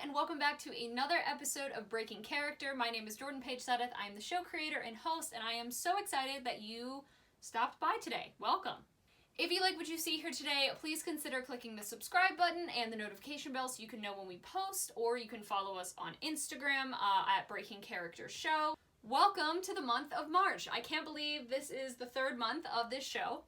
and welcome back to another episode of Breaking Character. My name is jordan-paige. I am the show creator and host, and I am so excited that you stopped by today. Welcome. If you like what you see here today, please consider clicking the subscribe button and the notification bell so you can know when we post, or you can follow us on Instagram at Breaking Character Show. Welcome to the month of March. I can't believe this is the third month of this show.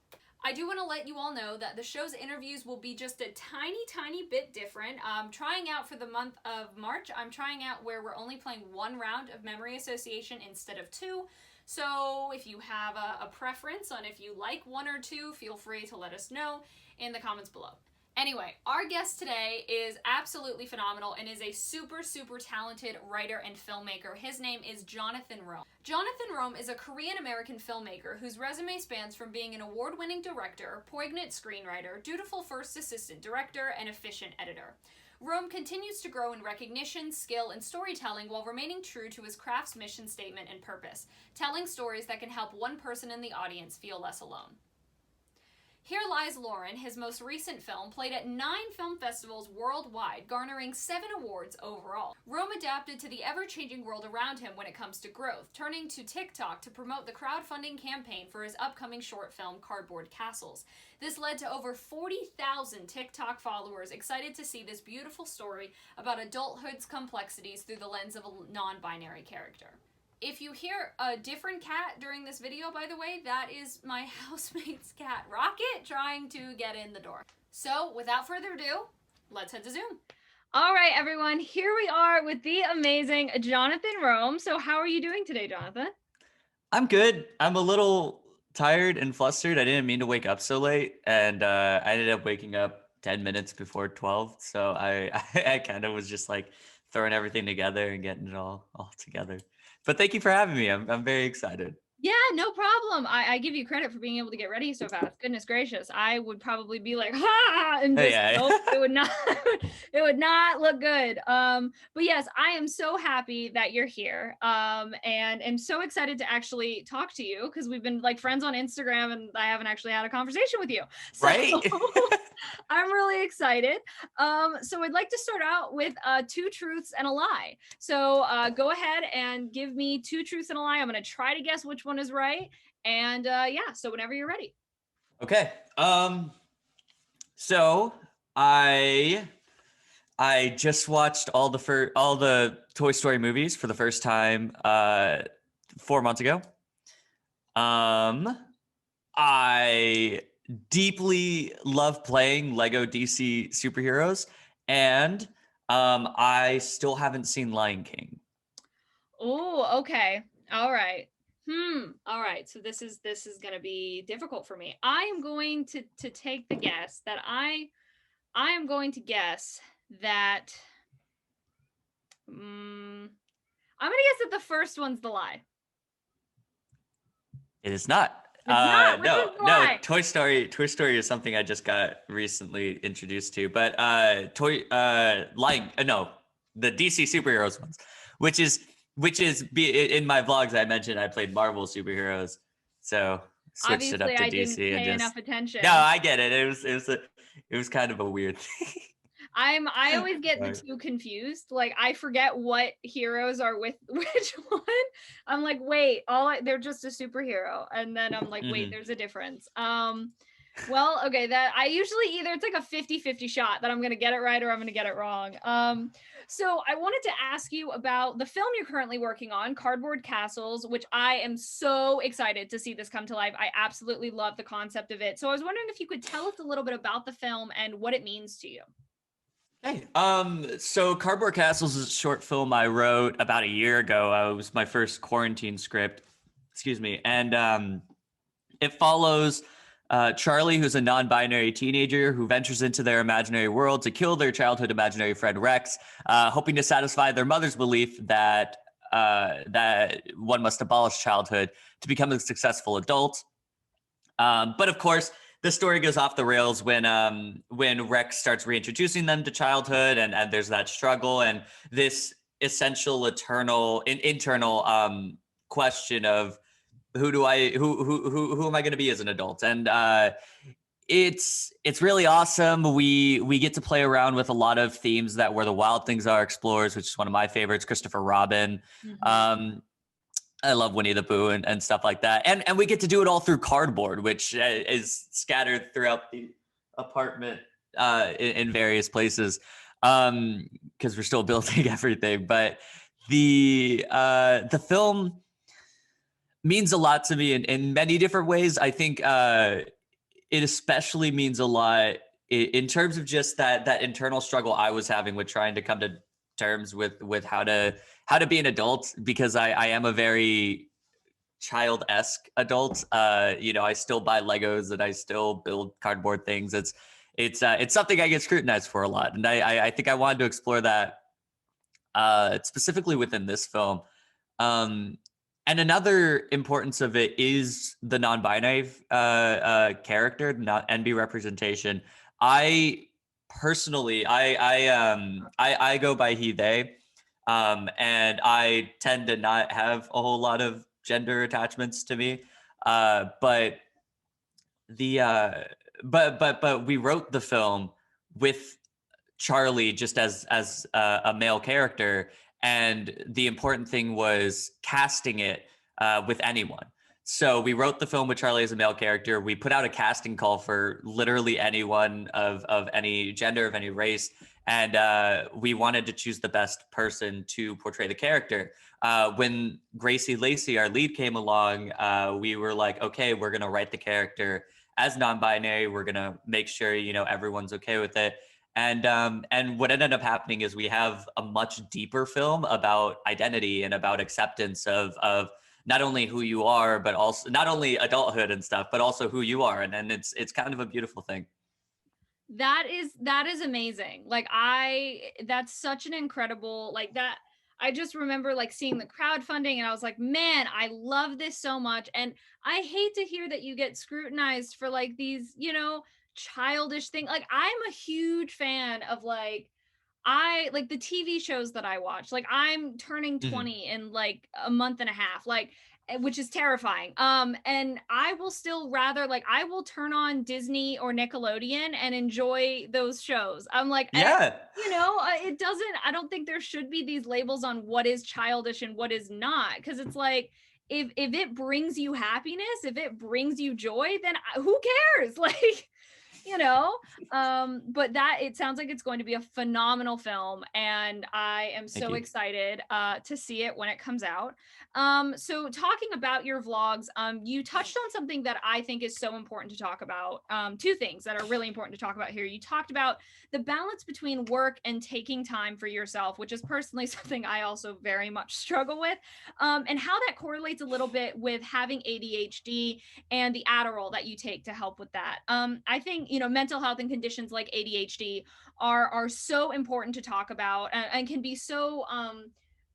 I do want to let you all know that the show's interviews will be just a tiny bit different. Trying out for the month of March, I'm trying out where we're only playing one round of memory association instead of two. So if you have a preference on if you like one or two, feel free to let us know in the comments below. Anyway, our guest today is absolutely phenomenal and is a super talented writer and filmmaker. His name is Jonathan Rome. Jonathan Rome is a Korean-American filmmaker whose resume spans from being an award-winning director, poignant screenwriter, dutiful first assistant director, and efficient editor. Rome continues to grow in recognition, skill, and storytelling while remaining true to his craft's mission statement and purpose, telling stories that can help one person in the audience feel less alone. Here Lies Lauren, his most recent film, played at 9 film festivals worldwide, garnering 7 awards overall. Rome adapted to the ever-changing world around him when it comes to growth, turning to TikTok to promote the crowdfunding campaign for his upcoming short film, Cardboard Castles. This led to over 40,000 TikTok followers excited to see this beautiful story about adulthood's complexities through the lens of a non-binary character. If you hear a different cat during this video, by the way, that is my housemate's cat, Rocket, trying to get in the door. So, without further ado, let's head to Zoom. All right, everyone, here we are with the amazing Jonathan Rome. So how are you doing today, Jonathan? I'm good. I'm a little tired and flustered. I didn't mean to wake up so late, and I ended up waking up 10 minutes before 12. So I kind of was just like throwing everything together and getting it all together. But thank you for having me. I'm very excited. Yeah, no problem. I give you credit for being able to get ready so fast. Goodness gracious. I would probably be like, ha, and just, nope, it would not look good. But yes, I am so happy that you're here. And am so excited to actually talk to you because we've been like friends on Instagram and I haven't actually had a conversation with you. So right. I'm really excited. So I'd like to start out with 2 truths and a lie. So go ahead and give me 2 truths and a lie. I'm going to try to guess which one is right. And yeah, so whenever you're ready. Okay. So I just watched all the Toy Story movies for the first time 4 months ago. I deeply love playing Lego DC superheroes, and I still haven't seen Lion King. Oh, okay. All right. All right. So this is going to be difficult for me. I am going to take the guess that I am going to guess that I'm going to guess that the first one's the lie. It is not. It's not. No. Toy Story is something I just got recently introduced to, but the DC superheroes ones, which is in my vlogs I mentioned I played Marvel superheroes, so switched Obviously, it up to I DC didn't pay and just enough attention. No, I get it. It was kind of a weird thing. I always get the 2 confused. Like I forget what heroes are with which one. I'm like, wait, they're just a superhero. And then I'm like, wait, there's a difference. Well, okay, that I usually it's like a 50-50 shot that I'm going to get it right or I'm going to get it wrong. So I wanted to ask you about the film you're currently working on, Cardboard Castles, which I am so excited to see this come to life. I absolutely love the concept of it. So I was wondering if you could tell us a little bit about the film and what it means to you. Hey, so Cardboard Castles is a short film I wrote about a year ago. It was my first quarantine script, and it follows Charlie, who's a non-binary teenager who ventures into their imaginary world to kill their childhood imaginary friend Rex, hoping to satisfy their mother's belief that one must abolish childhood to become a successful adult. But of course, the story goes off the rails when Rex starts reintroducing them to childhood, and there's that struggle and this essential internal question of who am I going to be as an adult? And It's really awesome. We get to play around with a lot of themes that Where the Wild Things Are explores, which is one of my favorites. Christopher Robin. Mm-hmm. I love Winnie the Pooh and stuff like that. And we get to do it all through cardboard, which is scattered throughout the apartment in various places, because we're still building everything. But the film means a lot to me in many different ways. I think it especially means a lot in terms of just that internal struggle I was having with trying to come to terms with how to be an adult, because I am a very child-esque adult. I still buy Legos and I still build cardboard things. It's something I get scrutinized for a lot, and I think I wanted to explore that specifically within this film. And another importance of it is the non-binary character, not NB representation. I personally, I go by he, they, and I tend to not have a whole lot of gender attachments to me. But the but we wrote the film with Charlie just as a male character, and the important thing was casting it with anyone. So we wrote the film with Charlie as a male character. We put out a casting call for literally anyone of any gender, of any race, and we wanted to choose the best person to portray the character. When Gracie Lacey, our lead, came along, we were like, okay, we're gonna write the character as non-binary. We're gonna make sure everyone's okay with it. And what ended up happening is we have a much deeper film about identity and about acceptance of not only who you are, but also not only adulthood and stuff, but also who you are. And it's kind of a beautiful thing. That is amazing. Like that's such an incredible, like that. I just remember like seeing the crowdfunding and I was like, man, I love this so much. And I hate to hear that you get scrutinized for like these, childish thing. Like I'm a huge fan of like I like the TV shows that I watch. Like I'm turning Mhm. 20 in like a month and a half, like which is terrifying. And I will still rather like I will turn on Disney or Nickelodeon and enjoy those shows. I'm like Yeah. it doesn't I don't think there should be these labels on what is childish and what is not, because it's like if it brings you happiness, if it brings you joy, then who cares? Like but that it sounds like it's going to be a phenomenal film, and I am Thank so you. excited to see it when it comes out. So talking about your vlogs, you touched on something that I think is so important to talk about. Two things that are really important to talk about here. You talked about the balance between work and taking time for yourself, which is personally something I also very much struggle with, and how that correlates a little bit with having ADHD and the Adderall that you take to help with that. I think mental health and conditions like ADHD are so important to talk about, and can be so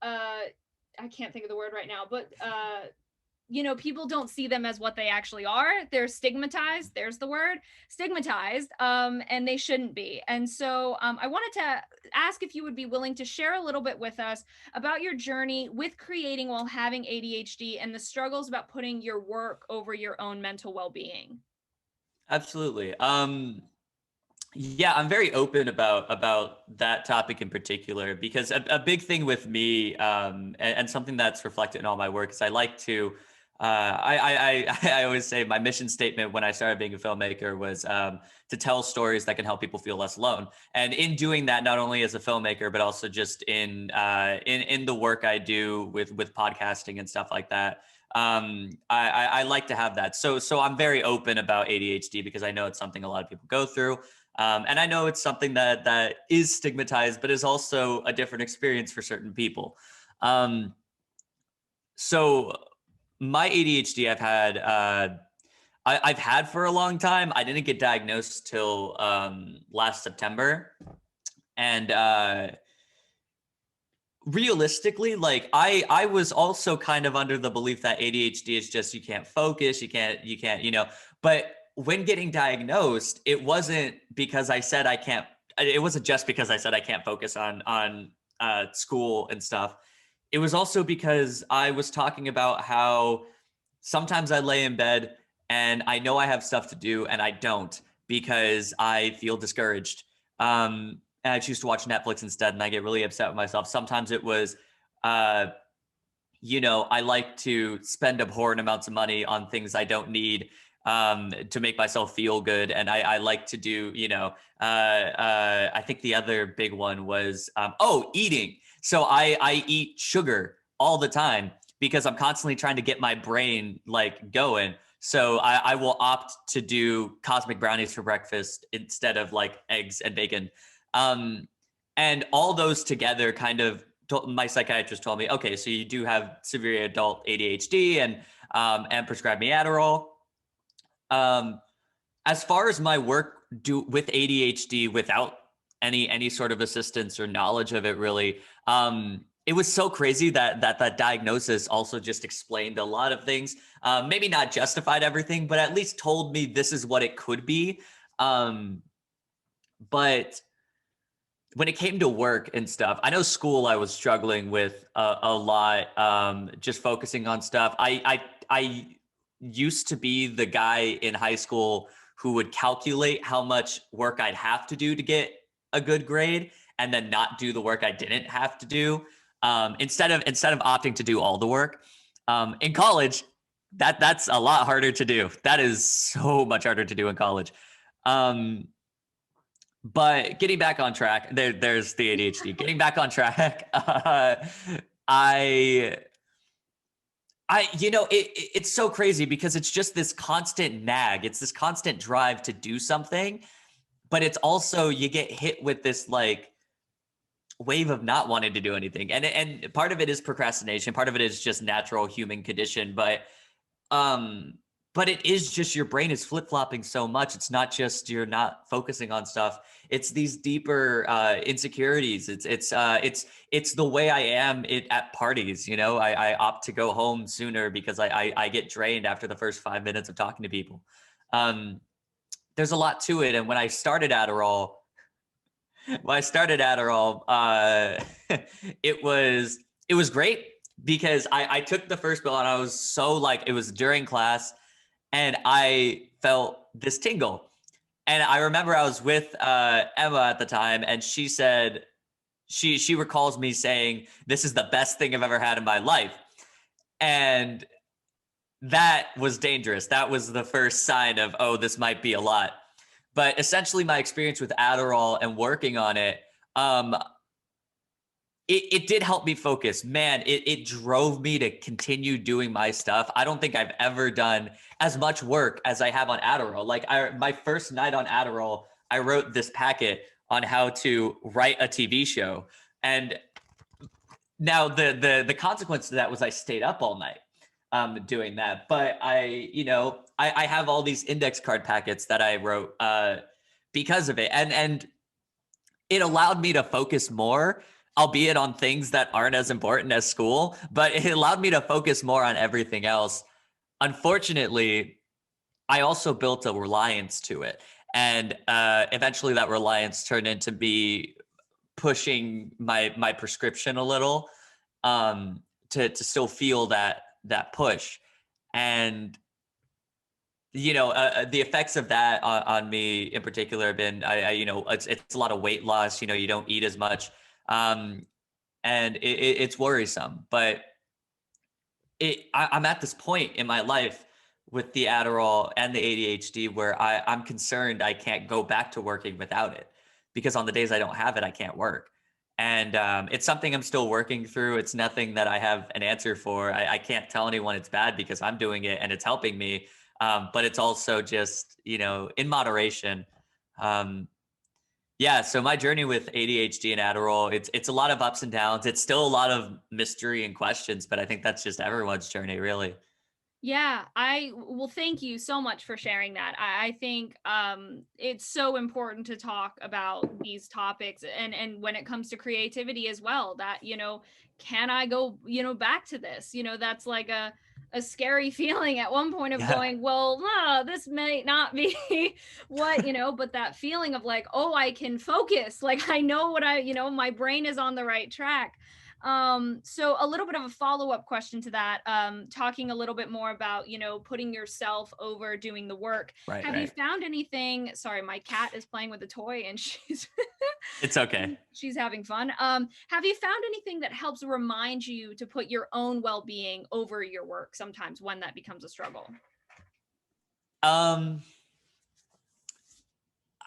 I can't think of the word right now, but people don't see them as what they actually are. They're stigmatized. There's the word, stigmatized, and they shouldn't be. And so I wanted to ask if you would be willing to share a little bit with us about your journey with creating while having ADHD and the struggles about putting your work over your own mental well-being. Absolutely. Yeah, I'm very open about that topic in particular, because a big thing with me, and something that's reflected in all my work, is I like to. I always say my mission statement when I started being a filmmaker was to tell stories that can help people feel less alone. And in doing that, not only as a filmmaker, but also just in the work I do with podcasting and stuff like that. I like to have that. So I'm very open about ADHD because I know it's something a lot of people go through. And I know it's something that is stigmatized, but is also a different experience for certain people. So my ADHD I've had for a long time. I didn't get diagnosed till last September. And realistically, like I was also kind of under the belief that ADHD is just you can't focus, you can't, but when getting diagnosed, it wasn't because I said I can't, it wasn't just because I said I can't focus on school and stuff. It was also because I was talking about how sometimes I lay in bed and I know I have stuff to do and I don't. because I feel discouraged. And I choose to watch Netflix instead, and I get really upset with myself. Sometimes it was, I like to spend abhorrent amounts of money on things I don't need to make myself feel good. And I like to do, I think the other big one was, eating. So I eat sugar all the time because I'm constantly trying to get my brain like going. So I will opt to do cosmic brownies for breakfast instead of like eggs and bacon. And all those together my psychiatrist told me, okay, so you do have severe adult ADHD and prescribed me Adderall. As far as my work with ADHD without any sort of assistance or knowledge of it really, it was so crazy that diagnosis also just explained a lot of things. Maybe not justified everything, but at least told me this is what it could be. But when it came to work and stuff, I know school I was struggling with a lot, just focusing on stuff. I used to be the guy in high school who would calculate how much work I'd have to do to get a good grade and then not do the work I didn't have to do, instead of opting to do all the work. In college, that's a lot harder to do. That is so much harder to do in college. But getting back on track, there's the ADHD. Getting back on track, it's so crazy because it's just this constant nag. It's this constant drive to do something, but it's also you get hit with this like wave of not wanting to do anything. And part of it is procrastination. Part of it is just natural human condition. But it is just your brain is flip-flopping so much. It's not just you're not focusing on stuff. It's these deeper insecurities. It's the way I am at parties. I opt to go home sooner because I get drained after the first 5 minutes of talking to people. There's a lot to it. And when I started Adderall, it was great because I took the first pill and I was so like, it was during class and I felt this tingle. And I remember I was with Emma at the time, and she said, she recalls me saying, "This is the best thing I've ever had in my life." And that was dangerous. That was the first sign of, oh, this might be a lot. But essentially my experience with Adderall and working on it, it did help me focus. Man, it drove me to continue doing my stuff. I don't think I've ever done as much work as I have on Adderall. Like my first night on Adderall, I wrote this packet on how to write a TV show. And now the consequence to that was I stayed up all night doing that. But I have all these index card packets that I wrote because of it. And it allowed me to focus more, albeit on things that aren't as important as school, but it allowed me to focus more on everything else. Unfortunately, I also built a reliance to it. And eventually that reliance turned into me pushing my prescription a little to still feel that push. And the effects of that on me in particular have been, it's a lot of weight loss. You don't eat as much. And it's worrisome, but I'm at this point in my life with the Adderall and the ADHD where I'm concerned I can't go back to working without it, because on the days I don't have it, I can't work. And it's something I'm still working through. It's nothing that I have an answer for. I can't tell anyone it's bad because I'm doing it and it's helping me. But it's also just, in moderation. Yeah, so my journey with ADHD and Adderall, it's a lot of ups and downs. It's still a lot of mystery and questions, but I think that's just everyone's journey, really. Yeah, thank you so much for sharing that. I think it's so important to talk about these topics, and when it comes to creativity as well, that, can I go, back to this? That's like a scary feeling at one point of going, well, no, this may not be what, but that feeling of like, oh, I can focus. Like I know what my brain is on the right track. So a little bit of a follow-up question to that, talking a little bit more about, putting yourself over doing the work. Right, Have you right. found anything? Sorry, my cat is playing with a toy and she's It's okay. she's having fun. Have you found anything that helps remind you to put your own well-being over your work sometimes when that becomes a struggle? Um,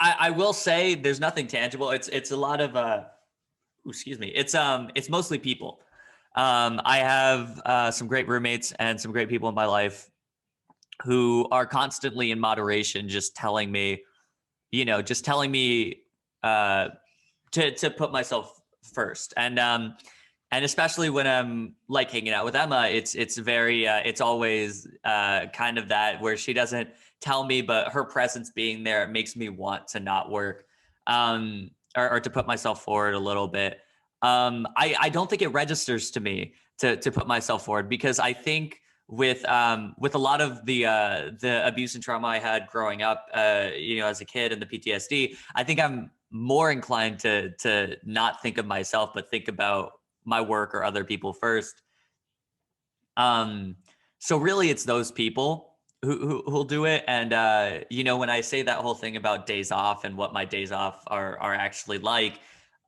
I will say there's nothing tangible. It's a lot of excuse me. It's mostly people. I have some great roommates and some great people in my life who are constantly in moderation, just telling me, just telling me uh, to put myself first, and especially when I'm like hanging out with Emma, it's very it's always kind of that where she doesn't tell me, but her presence being there, it makes me want to not work, or to put myself forward a little bit. I don't think it registers to me to put myself forward, because I think with a lot of the abuse and trauma I had growing up, as a kid, and the PTSD, I think I'm more inclined to not think of myself, but think about my work or other people first. Um, so really, it's those people who'll do it. And when I say that whole thing about days off and what my days off are actually like,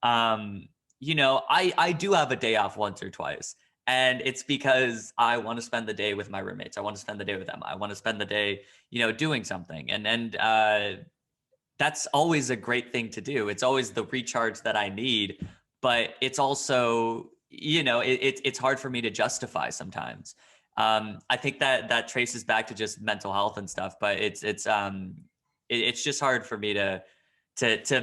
I do have a day off once or twice. And it's because I want to spend the day with my roommates. I want to spend the day with Emma. I want to spend the day, doing something. And that's always a great thing to do. It's always the recharge that I need, but it's also, it's hard for me to justify sometimes. I think that traces back to just mental health and stuff, but it's just hard for me to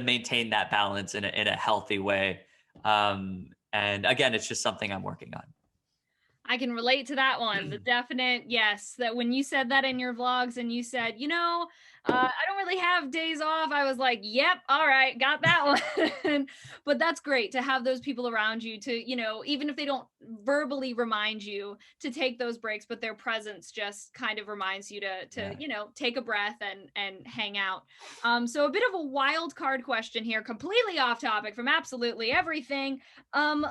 maintain that balance in a healthy way. And again, it's just something I'm working on. I can relate to that one. The definite yes, that when you said that in your vlogs and you said, I don't really have days off, I was like, yep, all right, got that one. But that's great to have those people around you to, even if they don't verbally remind you to take those breaks, but their presence just kind of reminds you to Yeah. take a breath and hang out. So a bit of a wild card question here, completely off topic from absolutely everything.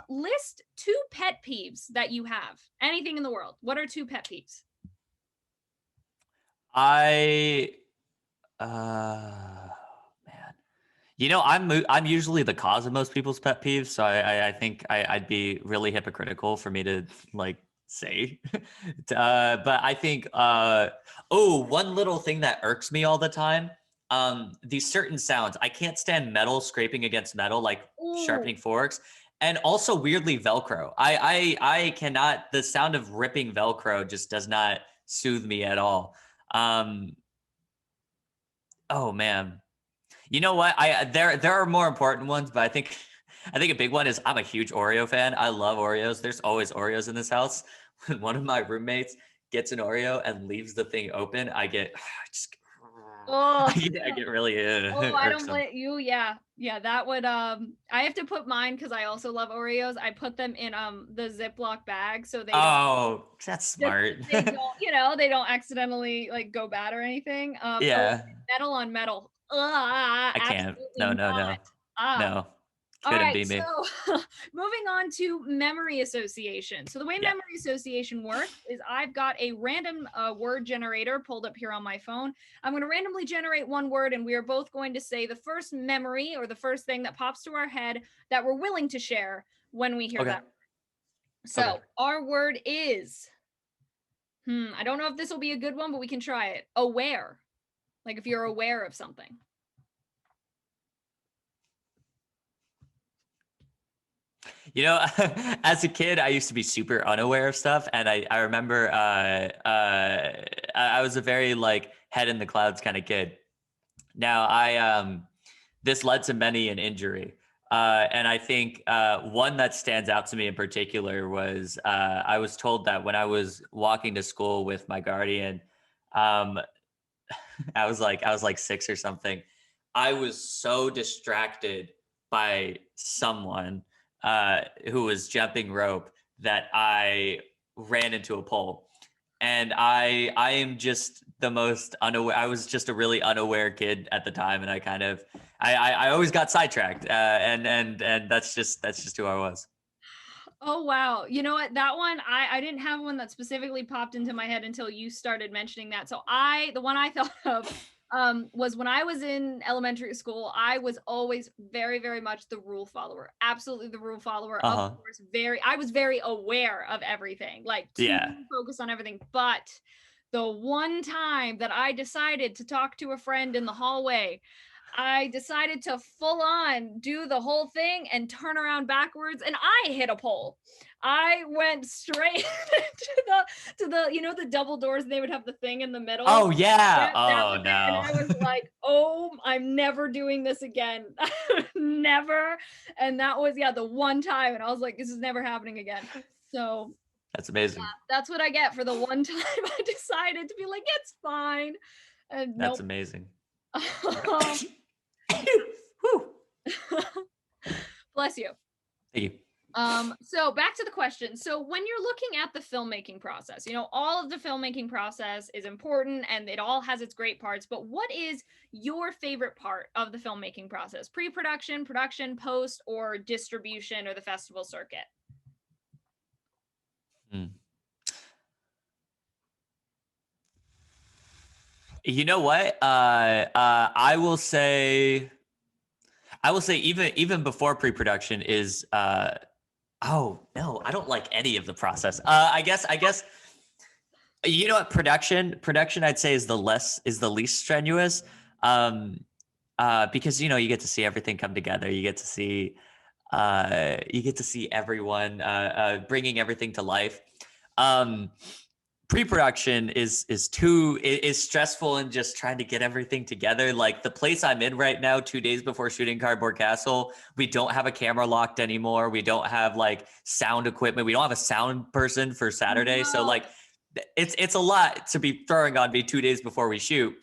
List 2 pet peeves that you have. Anything in the world. What are 2 pet peeves? I man. I'm usually the cause of most people's pet peeves, so I think I'd be really hypocritical for me to like say. But I think one little thing that irks me all the time. These certain sounds. I can't stand metal scraping against metal, like Ooh. sharpening forks, and also weirdly Velcro. I cannot. The sound of ripping Velcro just does not soothe me at all. Um, oh man. You know what? There are more important ones, but I think a big one is I'm a huge Oreo fan. I love Oreos. There's always Oreos in this house. When one of my roommates gets an Oreo and leaves the thing open, I get I just Oh, I get really oh, I don't irksome. blame you. Yeah. Yeah, that would I have to put mine because I also love Oreos. I put them in the Ziploc bag so they don't Oh, that's just smart. they don't, they don't accidentally like go bad or anything. Yeah, Metal on metal. I can't. Absolutely No, no, not. no, Ah. no. All Couldn't right, be me. so moving on to memory association. So the way Yeah. memory association works is I've got a random word generator pulled up here on my phone. I'm going to randomly generate one word, and we are both going to say the first memory or the first thing that pops to our head that we're willing to share when we hear Okay. that. Okay. So our word is, I don't know if this will be a good one, but we can try it. Aware. Like if you're aware of something. As a kid, I used to be super unaware of stuff, and I remember I was a very like head in the clouds kind of kid. Now this led to many an injury, and I think one that stands out to me in particular was I was told that when I was walking to school with my guardian, um, I was like 6 or something. I was so distracted by someone who was jumping rope that I ran into a pole. And I am just the most unaware. I was just a really unaware kid at the time, and I kind of I always got sidetracked, and that's just who I was. Oh, wow. You know what? That one, I didn't have one that specifically popped into my head until you started mentioning that. So the one I thought of was when I was in elementary school, I was always very, very much the rule follower. Absolutely the rule follower. Of Uh-huh. course, I was very aware of everything, like to Yeah. focus on everything. But the one time that I decided to talk to a friend in the hallway, I decided to full on do the whole thing and turn around backwards, and I hit a pole. I went straight to the the double doors, and they would have the thing in the middle. Oh yeah. Yep, that Oh was it. And no. I was like, oh, I'm never doing this again. Never. And that was, yeah, the one time. And I was like, this is never happening again. So That's amazing. that's what I get for the one time I decided to be like, it's fine. And That's nope. amazing. Whew. Bless you. Thank you. So back to the question. So when you're looking at the filmmaking process, all of the filmmaking process is important and it all has its great parts, but what is your favorite part of the filmmaking process? Pre-production, production, post, or distribution, or the festival circuit? Hmm. You know what? I will say even before pre-production is oh no, I don't like any of the process. I guess you know what, production I'd say is the least strenuous. Because you get to see everything come together. You get to see everyone bringing everything to life. Um Pre-production is stressful and just trying to get everything together. Like the place I'm in right now, 2 days before shooting Cardboard Castle, we don't have a camera locked anymore. We don't have like sound equipment. We don't have a sound person for Saturday. So No. like it's a lot to be throwing on me 2 days before we shoot.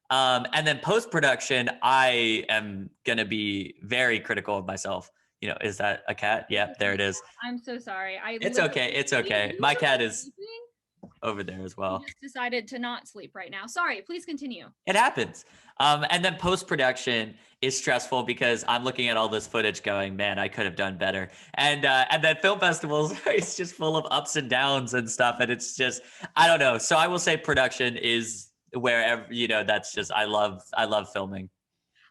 And then post-production, I am gonna be very critical of myself. Is that a cat? Yep, there it is. I'm so sorry. I It's literally, okay. It's you okay. My were cat like is sleeping. over there as You well. just decided to not sleep right now. Sorry, please continue. It happens. And then post-production is stressful because I'm looking at all this footage going, man, I could have done better. And then film festivals, it's just full of ups and downs and stuff. And it's just, I don't know. So I will say production is wherever, that's just, I love filming.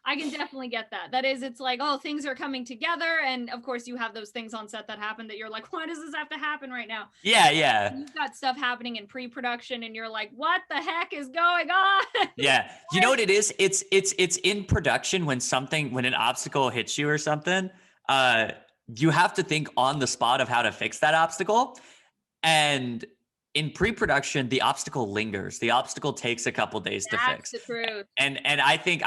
I can definitely get that. That is, it's like, oh, things are coming together. And of course, you have those things on set that happen that you're like, why does this have to happen right now? Yeah, yeah. You've got stuff happening in pre-production and you're like, what the heck is going on? Yeah. You know what it is? It's in production when an obstacle hits you or something, you have to think on the spot of how to fix that obstacle. And in pre-production, the obstacle lingers. The obstacle takes a couple days to That's fix. the truth. And I think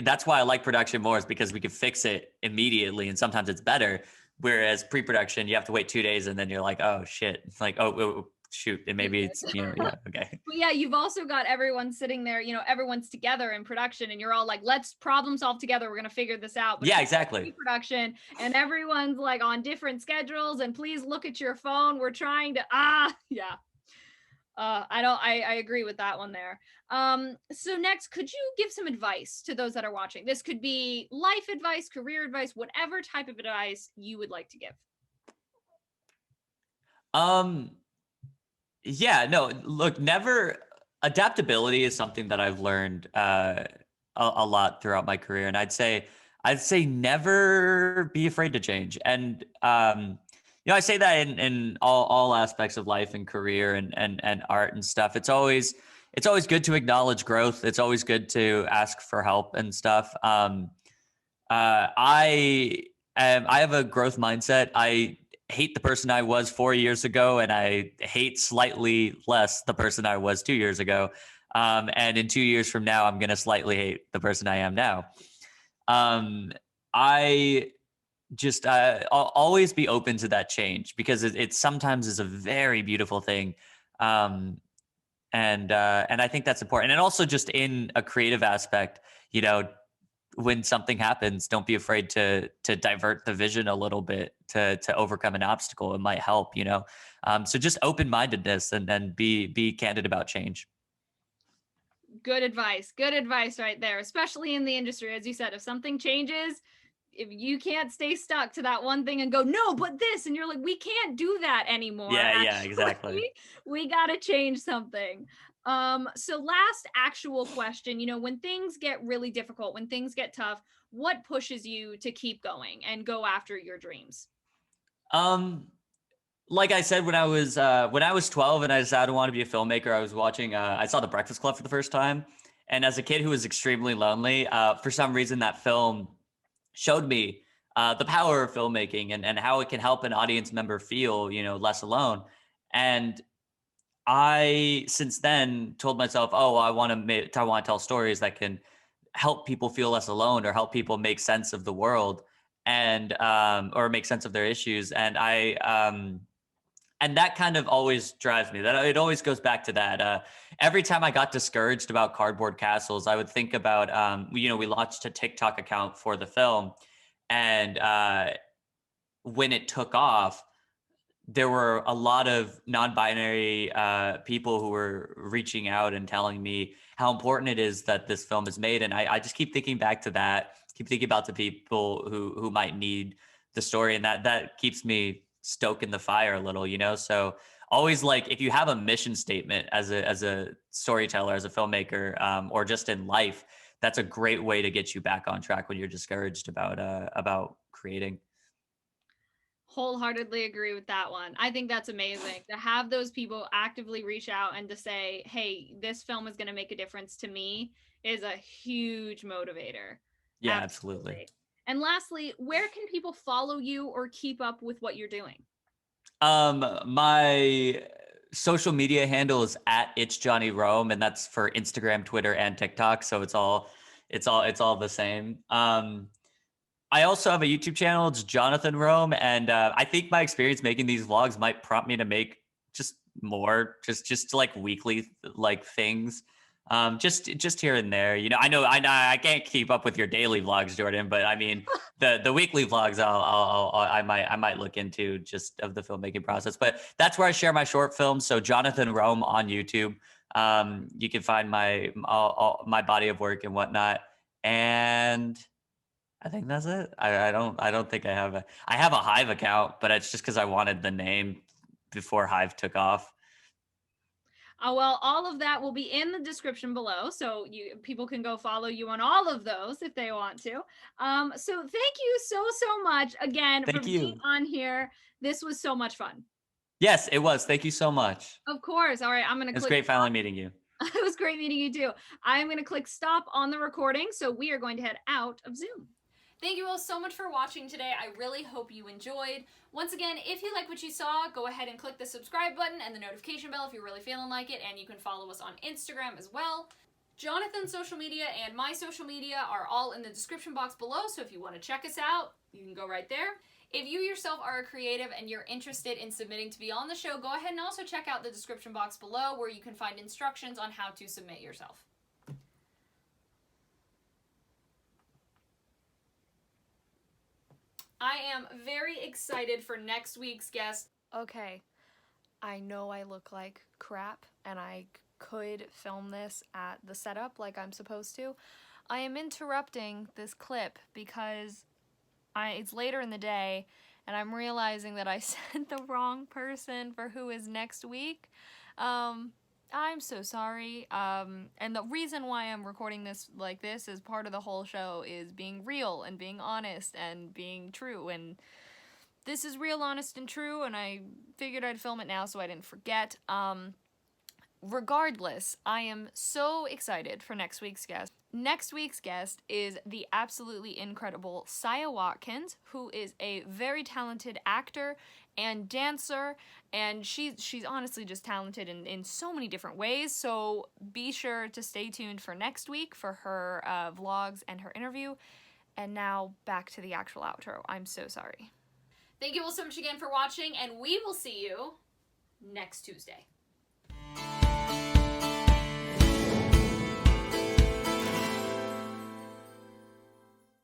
that's why I like production more, is because we can fix it immediately, and sometimes it's better. Whereas pre-production, you have to wait 2 days, and then you're like, oh shit, it's like, oh shoot, and maybe it's yeah, okay. But yeah, you've also got everyone sitting there, everyone's together in production and you're all like, let's problem solve together. We're going to figure this out. But Yeah, exactly. production and everyone's like on different schedules and please look at your phone. We're trying to, yeah. I agree with that one there. So next, could you give some advice to those that are watching? This could be life advice, career advice, whatever type of advice you would like to give. Um, yeah, no, look, never adaptability is something that I've learned a lot throughout my career, and I'd say never be afraid to change. And I say that in all aspects of life and career and art and stuff. It's always good to acknowledge growth. It's always good to ask for help and stuff. I have a growth mindset. I hate the person I was 4 years ago, and I hate slightly less the person I was 2 years ago. And in 2 years from now, I'm gonna slightly hate the person I am now. I just always be open to that change, because it sometimes is a very beautiful thing. And I think that's important. And also just in a creative aspect, when something happens, don't be afraid to divert the vision a little bit to overcome an obstacle. It might help. So just open-mindedness and be candid about change. Good advice right there, especially in the industry. As you said, if something changes, if you can't stay stuck to that one thing and go, no, but this, and you're like, we can't do that anymore. Yeah, exactly. We got to change something. So last actual question, when things get really difficult, when things get tough, what pushes you to keep going and go after your dreams? Like I said, when I was 12 and I decided I want to be a filmmaker, I saw The Breakfast Club for the first time. And as a kid who was extremely lonely, for some reason that film showed me the power of filmmaking and how it can help an audience member feel, less alone. And I, since then, told myself, oh, I want to tell stories that can help people feel less alone or help people make sense of the world and or make sense of their issues. And that kind of always drives me. That it always goes back to that. Every time I got discouraged about cardboard castles, I would think about we launched a TikTok account for the film, and when it took off, there were a lot of non-binary people who were reaching out and telling me how important it is that this film is made. And I just keep thinking back to that, keep thinking about the people who might need the story. And that keeps me stoking the fire a little, So always, like, if you have a mission statement as a storyteller, as a filmmaker, or just in life, that's a great way to get you back on track when you're discouraged about creating. Wholeheartedly agree with that one. I think that's amazing to have those people actively reach out and to say, hey, this film is going to make a difference to me is a huge motivator. Yeah, absolutely. And lastly, where can people follow you or keep up with what you're doing? My social media handle is at It's Johnny Rome, and that's for Instagram, Twitter, and TikTok. So it's all the same. I also have a YouTube channel. It's Jonathan Rome, and I think my experience making these vlogs might prompt me to make just more, just like weekly like things, just here and there. I can't keep up with your daily vlogs, Jordan, but I mean the weekly vlogs I might look into, just of the filmmaking process. But that's where I share my short films. So Jonathan Rome on YouTube. You can find all my body of work and whatnot, and I think that's it. I don't think I have a Hive account, but it's just because I wanted the name before Hive took off. Well, all of that will be in the description below, so people can go follow you on all of those if they want to. So thank you so much again for being on here. This was so much fun. Yes, it was. Thank you so much. Of course. All right, I'm gonna. It's great finally meeting you. It was great meeting you too. I'm gonna click stop on the recording, so we are going to head out of Zoom. Thank you all so much for watching today. I really hope you enjoyed. Once again, if you like what you saw, go ahead and click the subscribe button and the notification bell if you're really feeling like it, and you can follow us on Instagram as well. Jonathan's social media and my social media are all in the description box below, so if you want to check us out, you can go right there. If you yourself are a creative and you're interested in submitting to be on the show, go ahead and also check out the description box below where you can find instructions on how to submit yourself. I am very excited for next week's guest. Okay, I know I look like crap and I could film this at the setup like I'm supposed to. I am interrupting this clip because it's later in the day and I'm realizing that I sent the wrong person for who is next week. I'm so sorry. And the reason why I'm recording this like this is part of the whole show is being real and being honest and being true. And this is real, honest, and true, and I figured I'd film it now so I didn't forget. Regardless, I am so excited for next week's guest. Next week's guest is the absolutely incredible Saya Watkins, who is a very talented actor and dancer, and she's honestly just talented in so many different ways, so be sure to stay tuned for next week for her vlogs and her interview. And now back to the actual outro. I'm so sorry. Thank you all so much again for watching, and we will see you next Tuesday.